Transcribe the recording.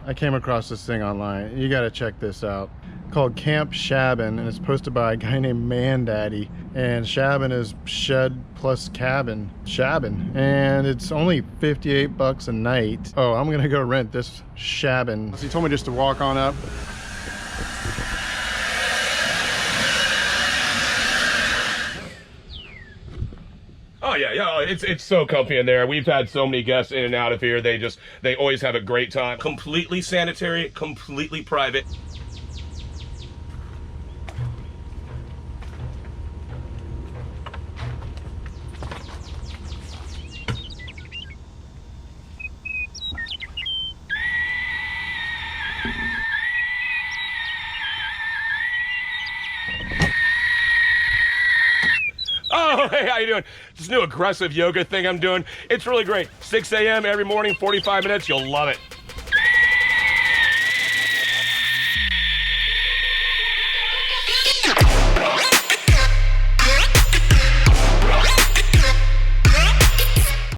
I came across this thing online. You got to check this out. Called Camp Shabin, and it's posted by a guy named MANDADDY. And Shabin is Shed+Cabin Shabin, and it's only 58 bucks a night. Oh, I'm gonna go rent this Shabin. So he told me just to walk on up. Oh yeah, it's so comfy in there. We've had so many guests in and out of here. They always have a great time. Completely sanitary, completely private. Oh, hey, how you doing? This new aggressive yoga thing I'm doing, it's really great. 6 a.m. every morning, 45 minutes, you'll love it.